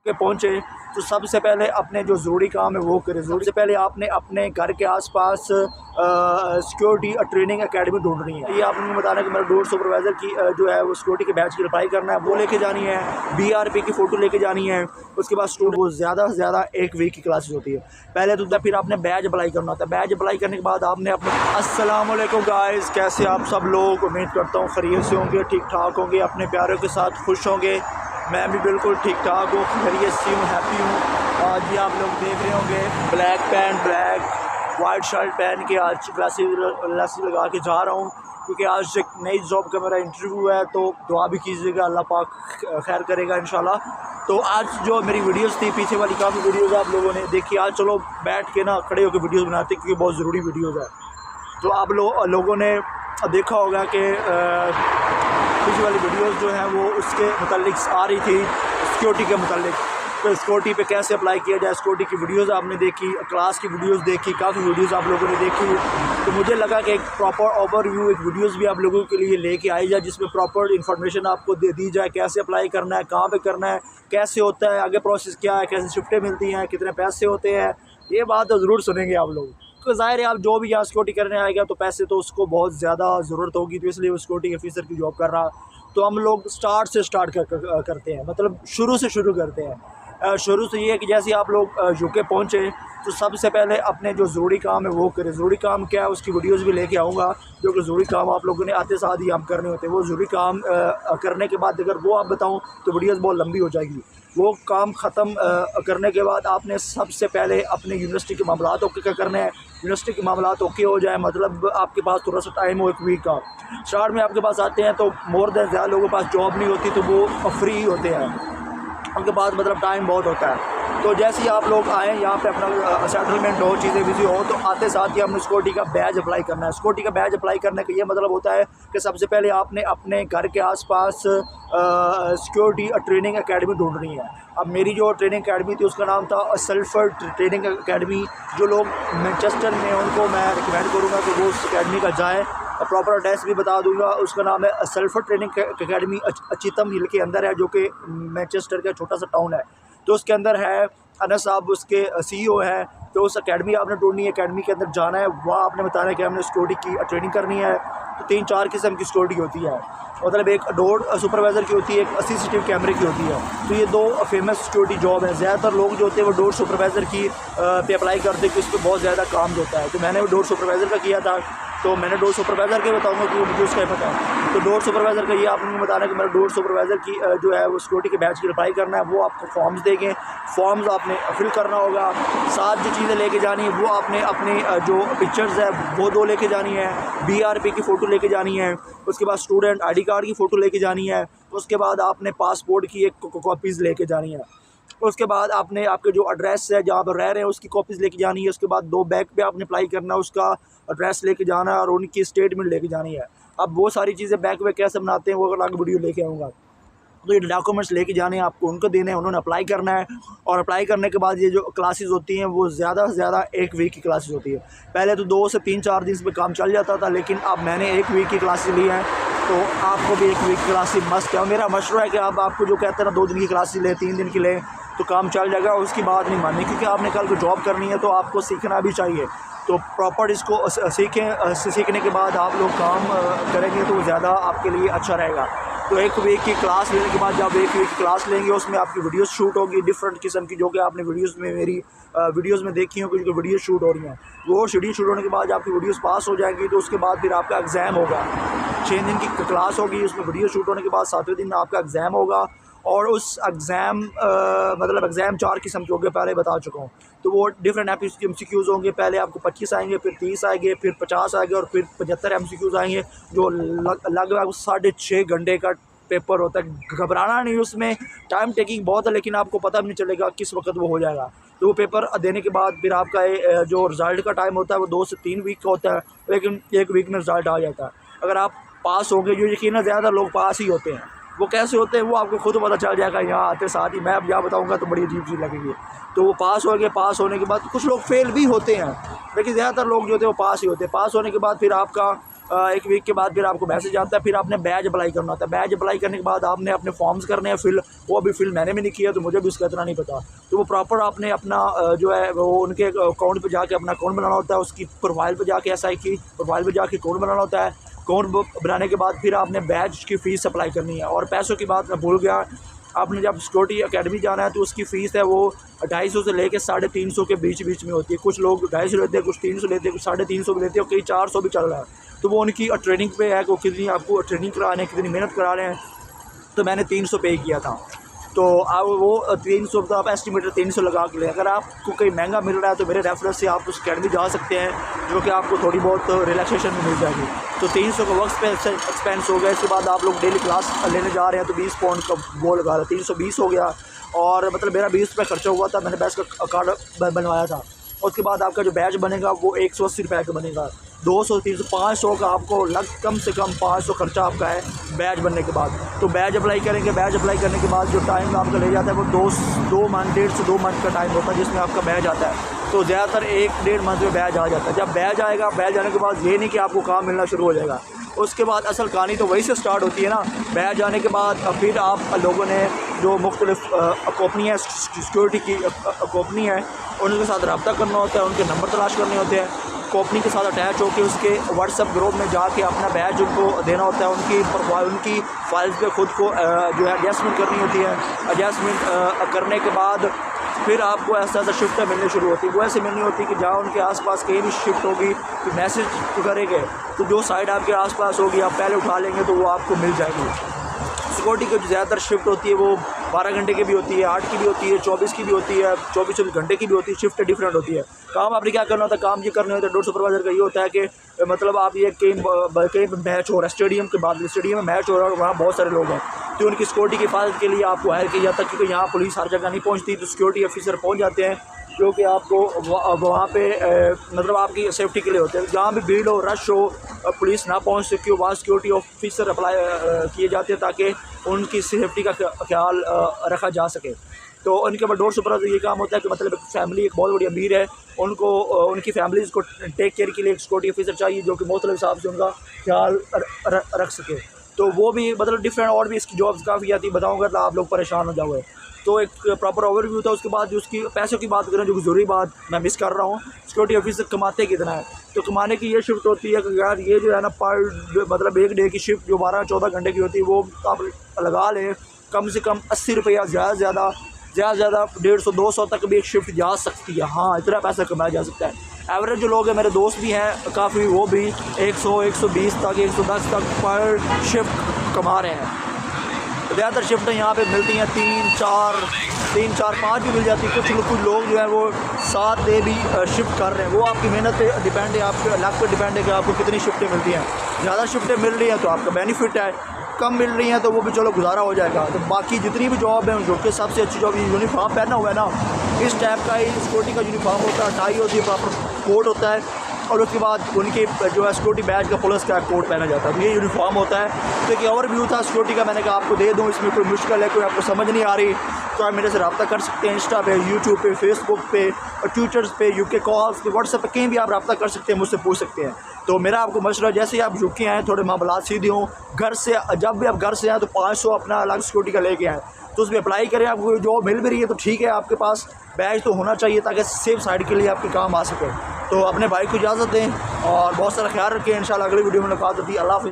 के पहुँचे तो सबसे पहले अपने जो ज़रूरी काम है वो करें। सबसे पहले आपने अपने घर के आसपास सिक्योरिटी ट्रेनिंग एकेडमी ढूंढनी है। ये आपने बताना कि मेरा डोर सुपरवाइज़र की जो है वो सिक्योरिटी के बैच की अप्लाई करना है, वो लेके जानी है। BRP की फ़ोटो लेके जानी है। उसके बाद स्टूडेंट वो ज़्यादा से ज़्यादा 1 वीक की क्लासेस होती है। पहले तो फिर आपने बैच अप्लाई करना होता है। बैच अप्लाई करने के बाद आपने अपने अस्सलाम वालेकुम गाइस, कैसे आप सब लोग? उम्मीद करता हूँ खैरियत से होंगे, ठीक ठाक होंगे, अपने प्यारों के साथ खुश होंगे। मैं भी बिल्कुल ठीक ठाक हूँ, खैरियत से हूँ, हैप्पी हूँ। आज ये आप लोग देख रहे होंगे black pant, black white shirt पहन के आज ग्लासेस लगा के जा रहा हूँ, क्योंकि आज एक नई जॉब का मेरा इंटरव्यू है। तो दुआ भी कीजिएगा, अल्लाह पाक खैर करेगा इंशाल्लाह। तो आज जो मेरी वीडियोस थी, पीछे वाली काफ़ी वीडियोस आप लोगों ने देखी। आज चलो बैठ के ना खड़े होकर वीडियोस बनाते, क्योंकि बहुत ज़रूरी वीडियोस है। तो आप लोगों ने देखा होगा कि पिछली वाली वीडियोस जो है वो उसके मुतालिक आ रही थी, सिक्योरिटी के मुतालिक। तो सिक्योरिटी पे कैसे अप्लाई किया जाए, सिक्योरिटी की वीडियोस आपने देखी, क्लास की वीडियोस देखी, काफ़ी वीडियोस आप लोगों ने देखी। तो मुझे लगा कि एक प्रॉपर ओवरव्यू, एक वीडियोस भी आप लोगों के लिए लेके आई जाए, जिसमें प्रॉपर इन्फॉर्मेशन आपको दे दी जाए, कैसे अप्लाई करना है, कहाँ पे करना है, कैसे होता है, आगे प्रोसेस क्या है, कैसे शिफ्टें मिलती हैं, कितने पैसे होते हैं। ये बात तो ज़रूर सुनेंगे आप लोग। तो ज़ाहिर है आप जो भी यहाँ सिक्योरिटी करने आएगा तो पैसे तो उसको बहुत ज़्यादा ज़रूरत होगी, तो इसलिए वो सिक्योरिटी ऑफिसर की जॉब कर रहा। तो हम लोग स्टार्ट से स्टार्ट करते हैं, मतलब शुरू से शुरू करते हैं। शुरू से ये है कि जैसे आप लोग यूके पहुँचे तो सबसे पहले अपने जो ज़रूरी काम है वो करें। ज़रूरी काम क्या है उसकी वीडियोज़ भी लेके आऊँगा, जो कि ज़रूरी काम आप लोगों ने आते साथ ही हम करने होते हैं। वो ज़रूरी काम करने के बाद अगर वो आप बताऊँ तो वीडियोज़ बहुत लंबी हो जाएगी। वो काम ख़त्म करने के बाद आपने सबसे पहले अपने यूनिवर्सिटी के मामलात ओके क्या करने हैं। यूनिवर्सिटी के मामलात ओके हो जाए, मतलब आपके पास थोड़ा सा टाइम हो 1 वीक का। स्टार्ट में आपके पास आते हैं तो मोर देन ज़्यादा लोगों के पास जॉब नहीं होती, तो वो फ्री होते हैं, उनके पास मतलब टाइम बहुत होता है। तो जैसे ही आप लोग आएँ यहाँ पे अपना सेटलमेंट हो, चीज़ें बिजी हो, तो आते साथ ही हमने सिक्योरिटी का बैज अप्लाई करना है। सिक्योरिटी का बैज अप्लाई करने का ये मतलब होता है कि सबसे पहले आपने अपने घर के आसपास सिक्योरिटी ट्रेनिंग एकेडमी ढूंढनी है। अब मेरी जो ट्रेनिंग एकेडमी थी उसका नाम था सल्फर ट्रेनिंग एकेडमी। जो लोग मैनचेस्टर में उनको मैं रिकमेंड करूँगा कि वो उस अकेडमी का जाएँ। प्रॉपर एड्रेस भी बता दूंगा। उसका नाम है सल्फर ट्रेनिंग एकेडमी, अचितम हिल के अंदर है, जो कि मैनचेस्टर का छोटा सा टाउन है। तो उसके अंदर है अनस साहब, उसके CEO हैं। तो उस एकेडमी आपने ढूंढनी है, एकेडमी के अंदर जाना है, वहाँ आपने बताना है कि हमने सिक्योरिटी की ट्रेनिंग करनी है। तो 3-4 किस्म की सिक्योरिटी होती है, मतलब एक डोर सुपरवाइज़र की होती है, एक CCTV कैमरे की होती है। तो ये 2 फेमस सिक्योरिटी जॉब है। ज़्यादातर लोग जो होते हैं वो डोर सुपरवाइज़र की पे अप्लाई करते हैं, कि उस पर बहुत ज़्यादा काम होता है। तो मैंने वो डोर सुपरवाइज़र का किया था, तो मैंने डोर सुपरवाइज़र के बताऊंगा कि मुझे उसका पता है। तो डोर सुपरवाइज़र का ये आपने बताना कि मेरा डोर सुपरवाइज़र की जो है वो सिक्योरिटी के बैच की अप्लाई करना है। वो आपको फॉर्म्स देंगे, फॉर्म्स आपने फिल करना होगा। साथ जो चीज़ें लेके जानी है वो आपने अपने जो पिक्चर्स है वो 2 लेके जानी है। BRP की फ़ोटो लेके जानी है। उसके बाद स्टूडेंट ID कार्ड की फ़ोटो लेके जानी है। उसके बाद आपने पासपोर्ट की एक कॉपीज़ लेके जानी है। उसके बाद आपने आपके जो एड्रेस है जहाँ पर रह रहे हैं उसकी कॉपीज़ लेके जानी है। उसके बाद 2 बैग पे आपने अप्लाई करना है, उसका एड्रेस लेके जाना है और उनकी स्टेटमेंट लेके जानी है। अब वो सारी चीज़ें बैग पे कैसे बनाते हैं वो अलग वीडियो लेके आऊँगा। तो ये डॉक्यूमेंट्स लेके जाने हैं आपको, उनको देने हैं, उन्होंने अप्लाई करना है। और अप्लाई करने के बाद ये जो क्लासेस होती हैं वो ज़्यादा से ज़्यादा 1 वीक की क्लासेस होती है। पहले तो 2 से 3-4 दिन में काम चल जाता था, लेकिन अब मैंने 1 वीक की क्लासेस ली हैं। तो आपको भी 1 वीक की क्लासेस मस्ट है। मेरा मशवरा है कि आप आपको जो कहते हैं ना 2 दिन की क्लासेस लें, 3 दिन की लें, तो काम चल जाएगा। उसकी बात नहीं माननी, क्योंकि आपने कल को जॉब करनी है तो आपको सीखना भी चाहिए। तो प्रॉपर इसको सीखें, सीखने के बाद आप लोग काम करेंगे तो ज़्यादा आपके लिए अच्छा रहेगा। तो 1 वीक की क्लास लेने के बाद जब 1 वीक की क्लास लेंगे उसमें आपकी वीडियोस शूट होगी डिफरेंट किस्म की, जो कि आपने वीडियोस में मेरी वीडियोस में देखी होगी, जो वीडियो शूट हो रही हैं। वो वीडियो शूट होने के बाद आपकी वीडियोस पास हो जाएंगी, तो उसके बाद फिर आपका एग्ज़ाम होगा। 6 दिन की क्लास होगी, उसमें वीडियो शूट होने के बाद 7वें दिन आपका एग्ज़ाम होगा। और उस एग्ज़ाम मतलब एग्ज़ाम 4 किस्म के होंगे, पहले बता चुका हूँ। तो वो डिफरेंट MCQs होंगे। पहले आपको 25 आएंगे, फिर 30 आएंगे, फिर 50 आएंगे और फिर 75 MCQs आएंगे, जो लगभग 6.5 घंटे का पेपर होता है। घबराना नहीं, उसमें टाइम टेकिंग बहुत है, लेकिन आपको पता भी नहीं चलेगा किस वक्त वो हो जाएगा। तो वो पेपर देने के बाद फिर आपका जो रिज़ल्ट का टाइम होता है वो 2 से 3 वीक का होता है, लेकिन 1 वीक में रिज़ल्ट आ जाता है। अगर आप पास हो गए, जो यकीन ज़्यादा लोग पास ही होते हैं, वो कैसे होते हैं वो आपको खुद पता चल जाएगा यहाँ आते साथ ही। मैं अब यहाँ बताऊँगा तो बड़ी अजीब चीज़ लगेगी। तो वो पास हो गए, पास होने के बाद कुछ लोग फेल भी होते हैं, लेकिन ज़्यादातर लोग जो होते हैं वो पास ही होते हैं। पास होने के बाद फिर आपका 1 वीक के बाद फिर आपको मैसेज आता है, फिर आपने बैज अप्लाई करना होता है। बैज अप्लाई करने के बाद आपने अपने फॉर्म्स करने हैं फिल, वो अभी फिल मैंने भी नहीं किया तो मुझे भी उसका इतना नहीं पता। तो वो प्रॉपर आपने अपना जो है वो उनके अकाउंट पे जाके अपना अकाउंट बनाना होता है, उसकी प्रोफाइल पे जाके SI की प्रोफाइल पे जाके अकाउंट बनाना होता है। अकाउंट बनाने के बाद फिर आपने बैच की फ़ीस अप्लाई करनी है। और पैसों की बात मैं भूल गया, आपने जब सिक्योरिटी अकेडमी जाना है तो उसकी फ़ीस है वो 250 से लेकर 350 के बीच में होती है। कुछ लोग 250 लेते हैं, कुछ 300 लेते हैं, कुछ 350 भी लेते हैं, कई 400 भी चल रहा है। तो वो उनकी ट्रेनिंग पे है कि वो कितनी आपको ट्रेनिंग करा रहे हैं, कितनी मेहनत करा रहे हैं। तो मैंने 300 पे किया था। तो अब वो 300 तो आप एस्टिमेटर 300 लगा के लें। अगर आपको कहीं महंगा मिल रहा है तो मेरे रेफरेंस से आप उस अकेडमी जा सकते हैं, जो कि आपको थोड़ी बहुत रिलैक्सेशन भी मिल जाएगी। तो 300 का वर्क एक्सपेंस हो गया। इसके बाद आप लोग डेली क्लास लेने जा रहे हैं तो 20 पाउंड का वो लगा रहा, 320 हो गया। और मतलब मेरा 20 रुपये खर्चा हुआ था, मैंने बैच का कार्ड बनवाया था। उसके बाद आपका जो बैच बनेगा वो 180 रुपये का बनेगा। 200, 300, 500 का आपको कम से कम 500 खर्चा आपका है बैच बनने के बाद। तो बैच अप्लाई करेंगे, बैच अप्लाई करने के बाद जो टाइम आपका ले जाता है वो 2 मंथ, 1.5 से 2 मंथ का टाइम होता है जिसमें आपका बैच आता है। तो ज़्यादातर 1-1.5 मंथ में बैच आ जाता है। जब बैच आएगा, बैच आने के बाद ये नहीं कि आपको काम मिलना शुरू हो जाएगा। उसके बाद असल कहानी तो वहीं से स्टार्ट होती है ना। बैच जाने के बाद फिर आप लोगों ने जो मुख्तलिफ कंपनी है, सिक्योरिटी की कंपनी है, उनके साथ रब्ता करना होता है, उनके नंबर तलाश करने होते हैं। कंपनी के साथ अटैच होकर उसके व्हाट्सएप ग्रुप में जाके अपना बैच उनको देना होता है। उनकी फाइल्स पे ख़ुद को जो है एडजस्टमेंट करनी होती है। एडजस्टमेंट करने के बाद फिर आपको ऐसा शिफ्टें मिलनी शुरू होती है। वो ऐसे मिलनी होती है कि जहाँ उनके आसपास कहीं भी शिफ्ट होगी तो मैसेज करेंगे, तो जो साइड आपके आसपास होगी आप पहले उठा लेंगे तो वो आपको मिल जाएगी। सिक्योरिटी की जो ज़्यादातर शिफ्ट होती है वो 12 घंटे की भी होती है, 8 की भी होती है, 24 की भी होती है, 24 घंटे की भी होती है। शिफ्ट डिफरेंट होती है। काम आपने क्या करना होता है, काम ये करने होता है। डोर सुपरवाइज़र का ये होता है कि मतलब आप ये कहीं मैच हो रहा है, स्टेडियम के बाद स्टेडियम में मैच हो रहा है और वहाँ बहुत सारे लोग हैं, तो उनकी सिक्योरिटी की हिफाजत के लिए आपको हायर किया जाता है। क्योंकि यहाँ पुलिस हर जगह नहीं पहुँचती, तो सिक्योरिटी ऑफिसर पहुँच जाते हैं जो कि आपको वहाँ पे मतलब आपकी सेफ्टी के लिए होते हैं। जहाँ भी भीड़ हो, रश हो, पुलिस ना पहुँच सके, वहाँ सिक्योरिटी ऑफिसर अप्लाई किए जाते हैं ताकि उनकी सेफ्टी का ख्याल रखा जा सके। तो उनके बाद डोर सुपरवाइज़र ये काम होता है कि मतलब फैमिली एक बहुत बड़ी अमीर है, उनको उनकी फैमिलीज़ को टेक केयर के लिए एक सिक्योरिटी ऑफिसर चाहिए जो कि मुख्तलिफ हिसाब से उनका ख्याल रख सके। तो वो भी मतलब डिफरेंट और भी इसकी जॉब्स काफ़ी आती बताऊँगा तो आप लोग परेशान हो जाओगे। तो एक प्रॉपर ओवरव्यू था। उसके बाद जो उसकी पैसों की बात करें, जो ज़रूरी बात मैं मिस कर रहा हूँ, सिक्योरिटी ऑफिसर कमाते कितना है। तो कमाने की ये शिफ्ट होती है कि यार ये जो है ना पर मतलब एक डे की शिफ्ट जो 12-14 घंटे की होती है वो आप लगा लें कम से कम 80 रुपया, ज़्यादा से ज़्यादा 150-200 तक भी एक शिफ्ट जा सकती है। हाँ, इतना पैसा कमाया जा सकता है। एवरेज जो लोग हैं, मेरे दोस्त भी हैं काफ़ी, वो भी 100, 120 तक, 110 तक पर शिफ्ट कमा रहे हैं। ज़्यादातर शिफ्टें यहाँ पे मिलती हैं 3, 4, 5 भी मिल जाती है। कुछ लोग जो है वो 7 डे भी शिफ्ट कर रहे हैं। वो आपकी मेहनत पे डिपेंड है, आपके लक पे डिपेंड है कि आपको कितनी शिफ्टें मिलती हैं। ज़्यादा शिफ्टें मिल रही हैं तो आपका बेनिफिट है, कम मिल रही हैं तो वो भी चलो गुजारा हो जाएगा। तो बाकी जितनी भी जॉब है, जो कि सबसे अच्छी जॉब, यूनिफॉर्म पहना हुआ है ना, इस टाइप का ही सिक्योरिटी का यूनिफॉर्म होता है, टाई होती है, प्रॉपर कोट होता है, और उसके बाद उनके जो है सिक्योरिटी बैच का पुलिस का कोट पहना जाता है। तो ये यूनिफॉर्म होता है। तो एक ओवरव्यू था सिक्योरिटी का, मैंने कहा आपको दे दूँ। इसमें कोई मुश्किल है, कोई आपको समझ नहीं आ रही तो आप मेरे से रब्ता कर सकते हैं। इंस्टा पे, यूट्यूब पे, फेसबुक पे, ट्विटर पे, UK कॉल्स पे, व्हाट्सएप पे, कहीं भी आप रब्ता कर सकते हैं, मुझसे पूछ सकते हैं। तो मेरा आपको मशवरा, जैसे ही आप UK आएँ, थोड़े मामलात सीधे हों, घर से जब भी आप घर से आएँ तो 500 अपना अलग सिक्योरिटी का लेके आएँ, तो उसमें अप्लाई करें। आपको जॉब मिल भी रही है तो ठीक है, आपके पास बैच तो होना चाहिए ताकि सेफ साइड के लिए आपके काम आ सके। तो अपने भाई को इजाज़त दें और बहुत सारा ख्याल रखें। इंशाल्लाह अगली वीडियो में मुलाकात होती है। अल्लाह हाफ़िज़।